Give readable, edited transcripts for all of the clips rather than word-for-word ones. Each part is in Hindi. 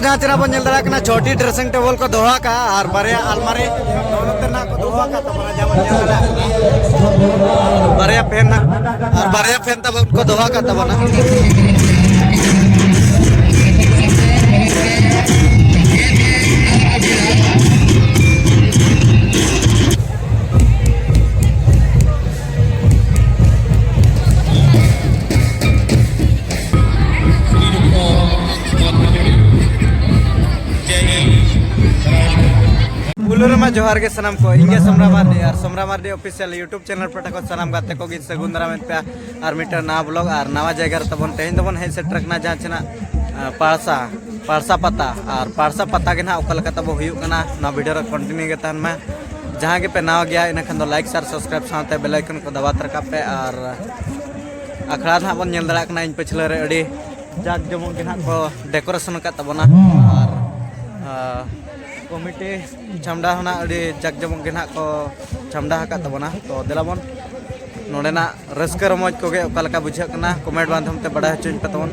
जहाँ चना बन जल्दा कना छोटी ड्रेसिंग टेबल को दोहा का और बारिया अलमारी दोनों तेना को दोहा का तबरा जमन जल्दा बारिया फैन ना और बारिया फैन तब उनको दोहा का तब ना पुलुरमा जोहार के सनम को इंगे Somra Mardi official YouTube channel पर को सनम गाते को गिन सगुन दाराम पे और मीटर ना ब्लॉग और नवा जगह तबन तेहन दबन हे सेट रखना जहाँ चना पारसा पता और पारसा पता के ना ओकल का तब हुयु कना ना वीडियो रे कंटिन्यू के तहन में जहाँ के पे नाव गया इन खान लाइक शेयर सब्सक्राइब साथे बेल आइकन को दबा तरका पे और अखड़ा ना बन नेल दड़ा कना इन पिछले रे अड़ी जाक जमो के ना को डेकोरेशन का तबना और कमिटी छामडा होना अड़ी जाक जमो के ना को छामडा हका तबना तो देलाबन नोडेना रस्कर रमोज कोगे ओकालका बुझा कना कमेंट माध्यम ते बड़ा हचुन पतवन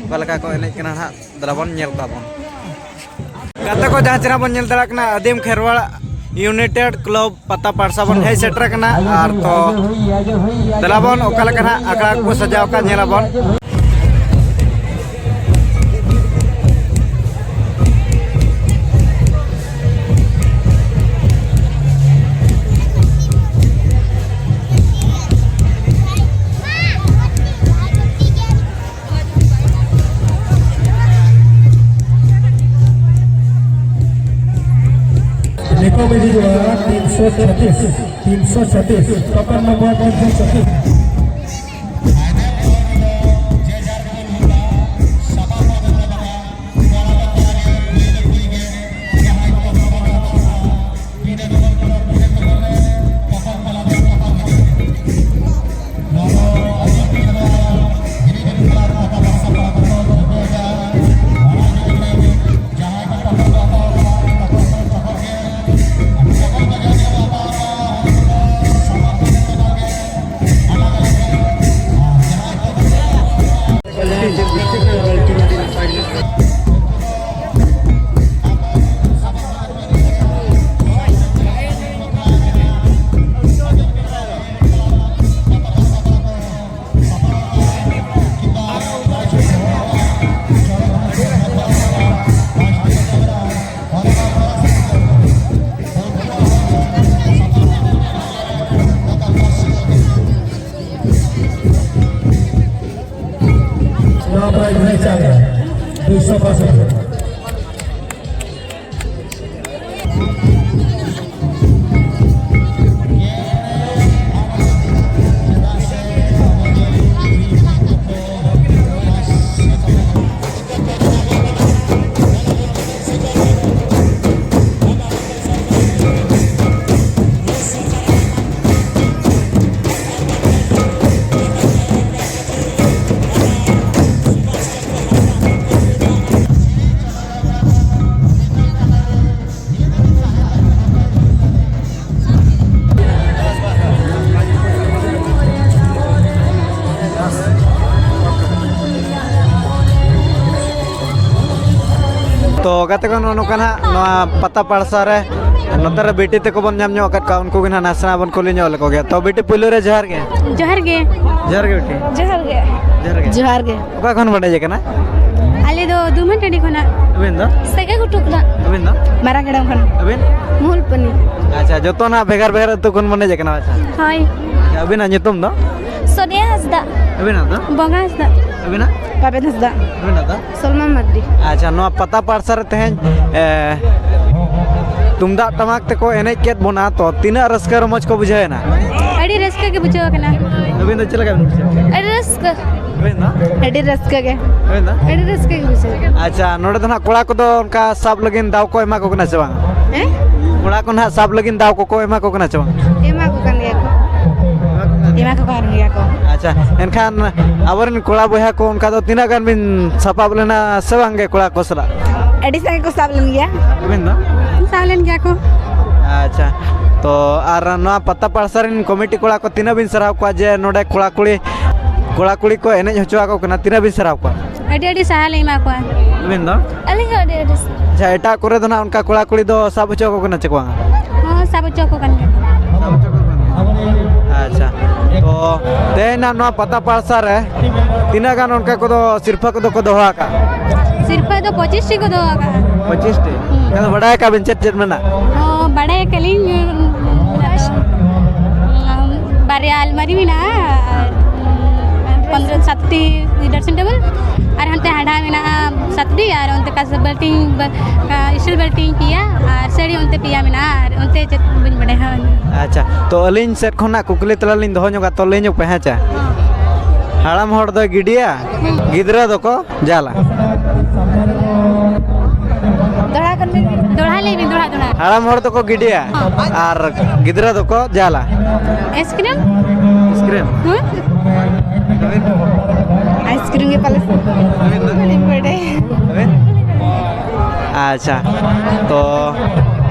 ओकालका को एने कना ना देलाबन नेल ताबन गाता को जहाँ चना बन नेल दड़ा कना आदिम खेरवाड़ यूनाइटेड क्लब पता पारसा बन है सेटर कना और तो देलाबन ओकालका ना अकड़ा को सजाव का नेलाबन कॉमेडी जो है 336 टोकन नंबर 336 तो गाते को नोकना पता पारसा रे नोतर बेटी तक बन नाम ᱧᱚᱜ का उनको भी नासना बन को लियो लको गया तो बेटी पुलो रे जोहार गे बेटी जोहार गे ओका खन बडे जे कना आले दो दुमन टडी खना अबेन दो सगे गुटुकना अबेन दो मारा गडम खन अबेन मूलपनी अच्छा जतो ना बेगार बेगार तो कोन बने जे कना अच्छा हाय अबेन nyutum दो सोनिया हसदा अबेन दो बंगा हसदा अबेन पापेन हसदा अबेन दो सलमान मर्दी अच्छा नो पता पारसा रे तेहन तुमदा टमाक तको एनेज केत बोना तो तीना रस्का रमोज को बुझाए ना अड़ी रस्का के बुझाओ कना अबेन दो चला का अड़ी रस्का अबेन दो अड़ी रस्का के अबेन दो अड़ी रस्का के बुझाओ अच्छा नोडे तो ना कोड़ा को दो उनका सब लगिन दाव को एमा को कना चबा हैं कोड़ा को ना सब लगिन दाव को एमा को कना चबा एमा को कन गया को एमा को कर गया को अच्छा एनखान आवरन कोड़ा बया को उनका तो तीना गान बिन सपाब लेना सवांगे कोड़ा कोसरा अड़ी संगे को साब लन गया अबेन दो साब लन गया को अच्छा तो आर ना पता पारसारिन कमिटी कोड़ा को तीना बिन सराव को जे नोडे कोड़ा कुड़ी को एनेज हचवा को कना तीना बिन सराव को ᱟᱹᱰᱤ ᱟᱹᱰᱤ ᱥᱟᱦᱟ ᱞᱮ ᱮᱢᱟ ᱠᱚᱣᱟ ᱟᱹᱵᱤᱱ ᱫᱚ ᱟᱹᱞᱤᱧ ᱦᱚᱸ ᱟᱹᱰᱤ ᱟᱹᱰᱤ ᱟᱪᱪᱷᱟ ᱮᱴᱟᱜ ᱠᱚᱨᱮ ᱫᱚ ᱱᱟᱜ ᱚᱱᱠᱟ ᱠᱚᱲᱟ ᱠᱩᱲᱤ ᱫᱚ ᱥᱟᱵ ᱦᱚᱪᱚ ᱠᱚ ᱠᱟᱱᱟ ᱪᱮ ᱵᱟᱝ? ᱦᱚᱸ ᱥᱟᱵ ᱦᱚᱪᱚ ᱠᱚ ᱠᱟᱱ ᱜᱮᱭᱟ ᱥᱟᱵ ᱦᱚᱪᱚ ᱠᱚ ᱠᱟᱱ ᱜᱮᱭᱟ। ᱟᱪᱪᱷᱟ ᱛᱚ ᱛᱮᱦᱮᱧ ᱱᱚᱣᱟ ᱯᱟᱛᱟ ᱯᱟᱲᱥᱟ ᱨᱮ ᱛᱤᱱᱟᱹᱜ ᱜᱟᱱ ᱚᱱᱠᱟ ᱠᱚᱫᱚ ᱥᱤᱨᱯᱟᱹ ᱠᱚᱫᱚ ᱠᱚ ᱫᱚᱦᱚ ᱟᱠᱟᱜᱼᱟ? ᱥᱤᱨᱯᱟᱹ ᱫᱚ 25 ᱴᱤ ᱠᱚ ᱫᱚᱦᱚ ᱟᱠᱟᱜᱼᱟ 25 ᱴᱤ ᱟᱫᱚ ᱵᱟᱰᱟᱭ ᱠᱟᱜ ᱵᱤᱱ ᱪᱮᱫ ᱪᱮᱫ ᱢᱮᱱᱟᱜ? ᱦᱚᱸ ᱵᱟᱲᱟᱭ ᱟᱠᱟᱞᱤᱧ ᱵᱟᱨᱭᱟ ᱟᱞᱢᱟᱨᱤ ᱢᱮᱱᱟᱜᱼᱟ ᱟᱨ 7ᱴᱤ ᱰᱨᱮᱥᱤᱝ ᱴᱮᱵᱤᱞ ᱟᱨ ᱦᱟᱱᱛᱮ ᱦᱟᱸᱰᱟ ᱢᱮᱱᱟᱜᱼᱟ 7ᱴᱤ ᱟᱨ ᱚᱱᱛᱮ ᱠᱟᱥᱟ ᱵᱟᱞᱴᱤᱝ ᱤᱥᱴᱤᱞ ᱵᱟᱞᱴᱤᱝ ᱯᱮᱭᱟ ᱟᱨ ᱥᱟᱹᱲᱤ ᱚᱱᱛᱮ ᱯᱮᱭᱟ ᱢᱮᱱᱟᱜᱼᱟ ᱟᱨ ᱚᱱᱛᱮ ᱪᱮᱫ ᱵᱟᱹᱧ ᱵᱟᱰᱟᱭᱟ ᱟᱪᱪᱷᱟ ᱛᱚ ᱟᱹᱞᱤᱧ ᱥᱮᱫ ᱠᱷᱚᱱᱟᱜ ᱠᱩᱠᱞᱤ ᱛᱟᱞᱟ ᱞᱤᱧ ᱫᱚᱦᱚ ᱧᱚᱜᱟ ᱛᱚ ᱞᱟᱹᱭ ᱧᱚᱜ ᱯᱮ ᱦᱮᱸ ᱪᱮ ᱦᱟᱲᱟᱢ ᱦᱚᱲ ᱫᱚ ᱜᱤᱰᱤᱭᱟ ᱜᱤᱫᱽᱨᱟᱹ ᱫᱚᱠᱚ ᱡᱟᱞᱟ दोहरा ले भी दोहरा हाड़ाम हड़ तो को गिडिया और गिद्रा तो को जाला आइसक्रीम आइसक्रीम आइसक्रीम के पाले बड़े अच्छा तो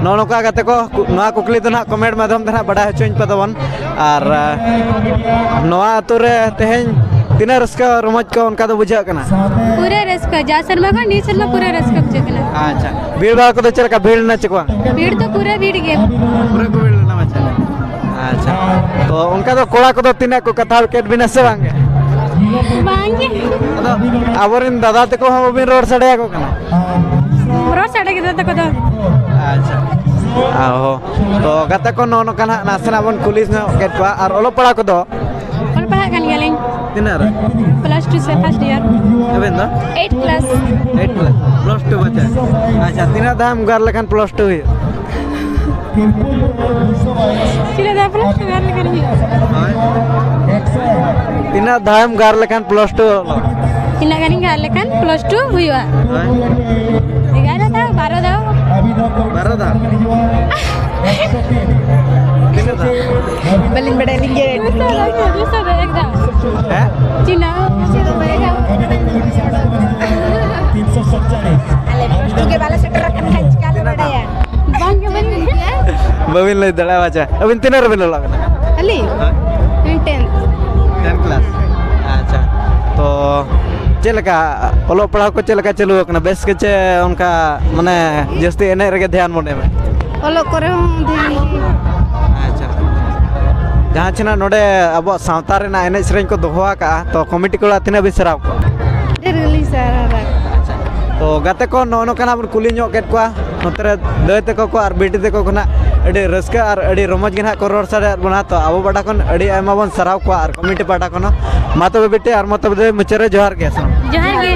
नौका गाते को नवा कुकली तो ना कमेंट माध्यम ते ना बड़ा हचोñ पे दबन और नवा अतु रे तेहेñ तीना रस्का रोमज को उनका तो बुझा कना पूरे रस्का जा शर्मा का नी शर्मा पूरे रस्का बुझा कना अच्छा भीड़ भाड़ को तो चल का भीड़ ना चकवा भीड़ तो पूरा भीड़ गया पूरा को भीड़ ना मचा अच्छा तो उनका तो कोड़ा को तो तीना को कथा केट बिना से वांगे वांगे आवरिन दादा ते को हम बिन रोड सड़े को कना रोड सड़े के तो को अच्छा आहो तो गाते को नो कना नासना बन पुलिस ने केट पा और ओलो पड़ा को दो और पढ़ा kan galing तीना +2 से फर्स्ट ईयर एबेन दो 8 क्लास +2 बच्चा अच्छा तीना दाम गार लखन +2 हुई चिले दा +2 गार लखन तीना दाम गार लखन +2 तीना गानी गार लखन +2 हुईवा 11 था 12 था 12 था बलिन बड़े लिंगे दूसरा एक था है चीना बड़ेगा 347 अले +2 के वाला सेटर रखन खंच काले बड़ा या बांग के बन बबिन ले दड़ा बच्चा अबिन तीना रबिन लगना अली 10 क्लास अच्छा तो चलका ओलो पढ़ाव को चलका चलू कना बेस के चे उनका माने जस्ती एने रगे ध्यान मोने में ओलो करे ध्यान अच्छा जहाँ चना नोडे अब सावता रेना एने सेरेñ को दोहो आका तो कमिटी को तिना बिसराव को डेरली सारा अच्छा तो गाते को नो कना बन कुली ᱧᱚᱜ केट को नोतरे दय ते को और बेटी ते को खना अडी रस्का और अडी रमज गिना को रोड सारे बना तो अब बड़ा कोन अडी आयमा बन सराव को और कमिटी पाटा कोन मातो बेटे और मातो बे मुचरे जोहार के जोहार के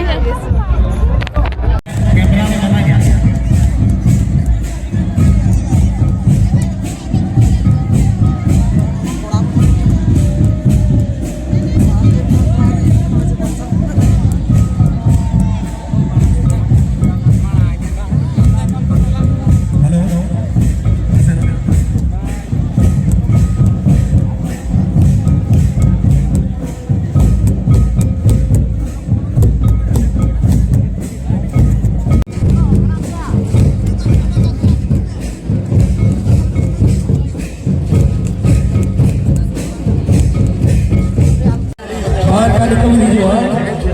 बाहर का निकल दीजिए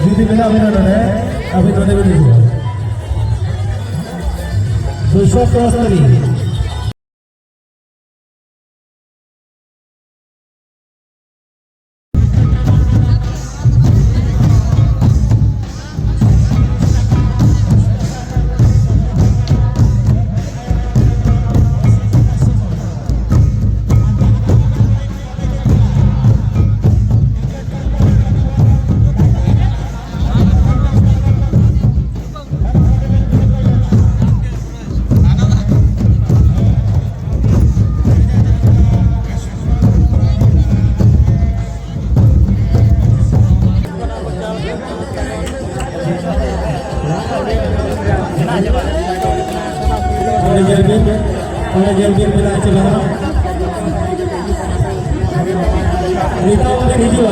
जुदी मिला मिला है अभी तो नहीं मिली 273 Jelbil bila acara kita akan hijau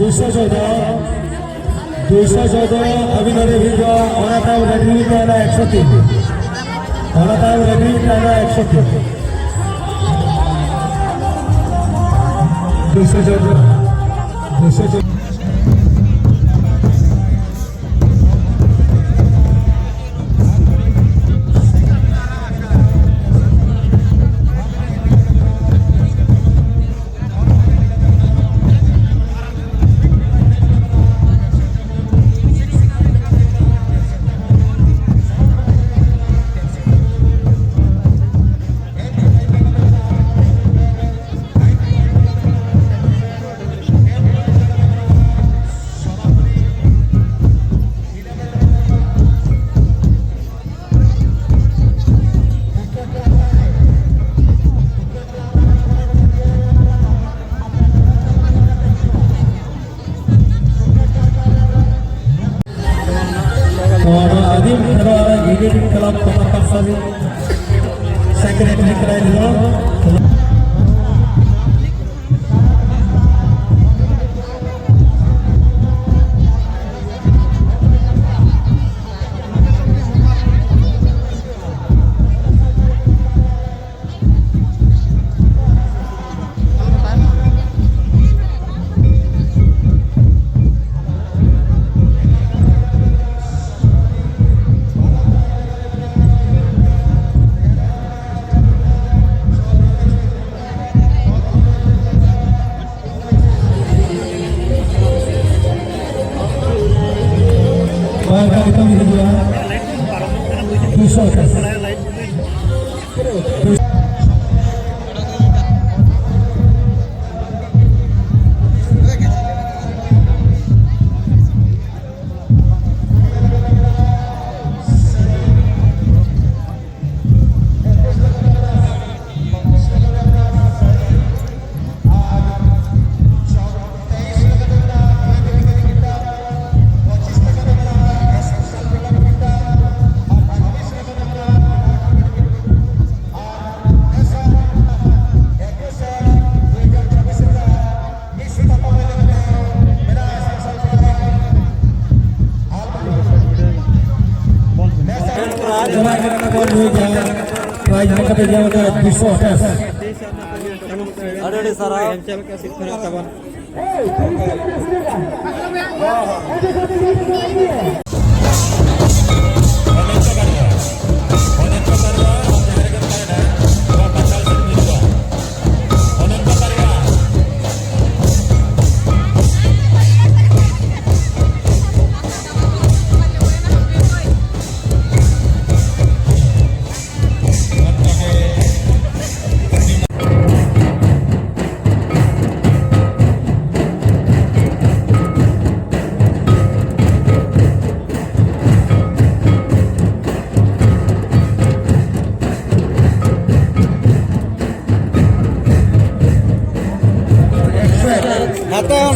214 अभी नरे hijau orang tahu ready itu ada 103 orang tahu ready itu ada 103 214 Dalam pengapasan Sekretari Kerajaan Ada di sarang. Natang.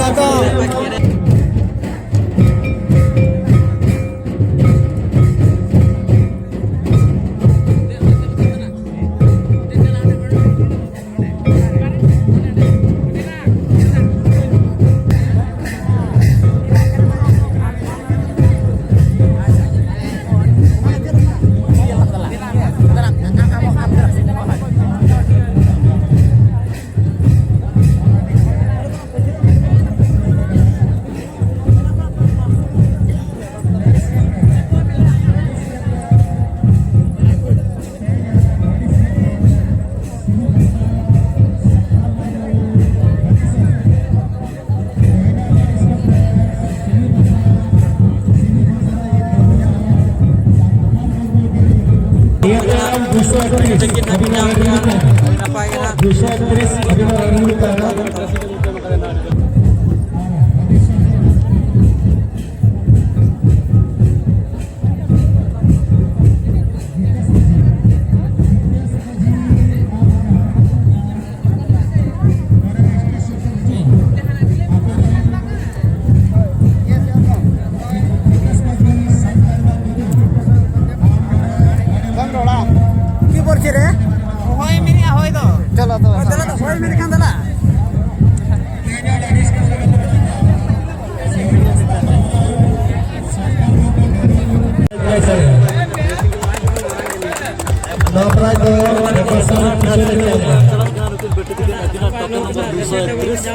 चलन कना नुकिन बेटी दिखे अजिना टोकन नंबर 231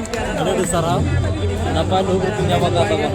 अरे सारा नापाय लोग पुnya baga tabana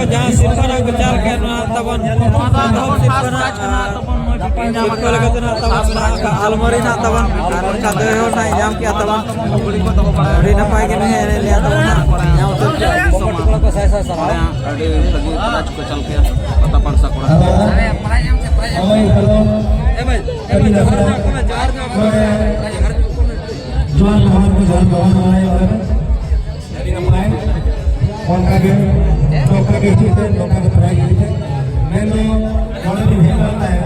जहाँ सिरफाना विचार करना तबन अलमारी ना तबन का देहो ना जाम किया तबन री ना पाए के नहीं लिया तबन यहाँ तो को सैसा सर अड़ी लगी राज को चल के पता पड़ सकोड़ा ए भाई जवान भवन को जवान भवन आए और उनका के लोगों के जीते लोगों के पढ़ाई जीते मैंने बड़े भी है होता है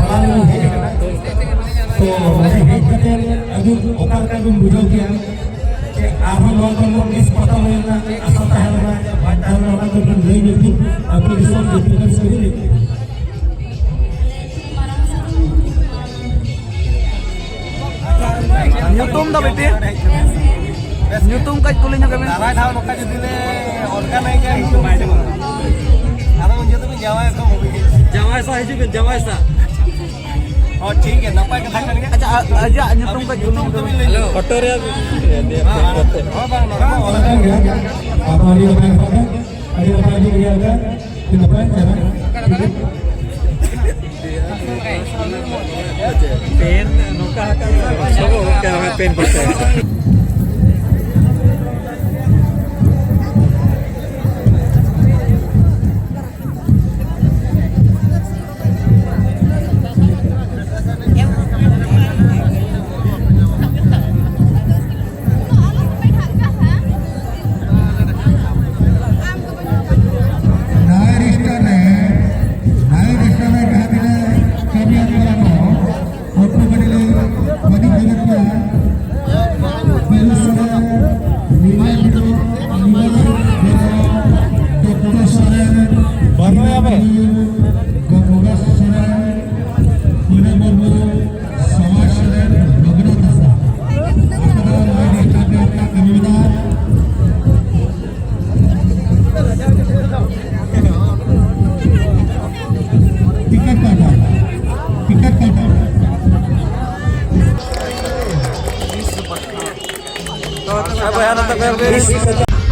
हाल में है तो मैंने एक करके अभी ओकर का भी बुझो किया कि आप लोगों को इस पता होगा असता है ना बात होगा तो नहीं मिलती आपकी रिसोर्स डिफिकल्ट से ही न्यूटन दा बेटे ᱧᱩᱛᱩᱢ ᱠᱟᱡ ᱠᱩᱞᱤᱧ ᱧᱚᱜ ᱵᱮᱱ ᱫᱟᱨᱟᱭ ᱫᱷᱟᱣ ᱱᱚᱠᱟ ᱡᱩᱫᱤ ᱞᱮ ᱚᱨᱜᱟᱱᱟᱭ ᱜᱮᱭᱟ ᱧᱩᱛᱩᱢ ᱵᱟᱭ ᱫᱮᱵᱚ ᱟᱫᱚ ᱩᱱ ᱡᱚᱛᱚ ᱡᱟᱣᱟᱭ ᱠᱚ ᱡᱟᱣᱟᱭ ᱥᱟ ᱦᱤᱡᱩᱜ ᱵᱮᱱ ᱡᱟᱣᱟᱭ ᱥᱟ ᱚ ᱴᱷᱤᱠ ᱜᱮᱭᱟ ᱱᱟᱯᱟᱭ ᱠᱟᱛᱷᱟ ᱠᱟᱱ ᱜᱮᱭᱟ ᱟᱪᱪᱷᱟ ᱟᱡᱟᱜ ᱧᱩᱛᱩᱢ ᱠᱟᱡ ᱧᱩᱛᱩᱢ ᱛᱮᱵᱤᱱ ᱞᱟᱹᱭ ᱧᱚᱜ ᱯᱷᱚᱴᱳ ᱨᱮ ᱦᱚᱸ ᱵᱟᱝ ᱱᱚᱰᱮ ᱚᱞ ᱜᱮᱭᱟ ᱟᱵᱟᱨᱤ ᱵᱟᱝ ᱠᱚ ᱟᱹᱰᱤ ᱱᱟᱯᱟᱭ ᱜᱮ ᱜᱮᱭᱟ ᱟᱹᱰᱤ ᱱᱟᱯᱟᱭ ᱪᱮᱦᱨᱟ पेन नौका सब क्या हमें पेन पड़ता है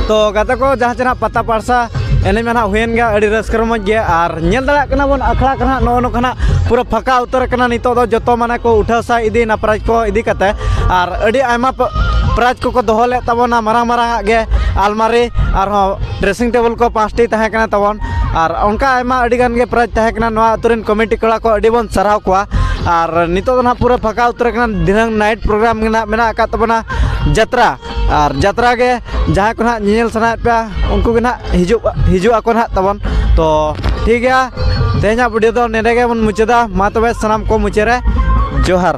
तो गाते को जहाँ चना पता पारसा एने में हुएन गया अड़ी रस्कर मज गया और नेल दड़ा कना बन अखड़ा कना नो कना पूरा फका उतर कना नितो दो जतो माने को उठा सा इदी ना प्राइज को इदी कते और अड़ी आयमा प्राइज को दोहो ले तबना मारा मारा गे अलमारी और ड्रेसिंग टेबल को 5टी तहे कना तबन और उनका आयमा अड़ी गान गे प्राइज तहे कना नवा अतुरिन कमिटी कड़ा को अड़ी बन सराव कोआ और नितो ना पूरा फका उतर कना दिनंग नाइट प्रोग्राम मेना का तबना जत्रा और जत्रा के जहाँ को ना नेल सना पे उनको के ना हिजु आको ना तबन तो ठीक है तेना वीडियो तो नेडे के बन मुचादा मा तबे सनाम को मुचारे जोहार।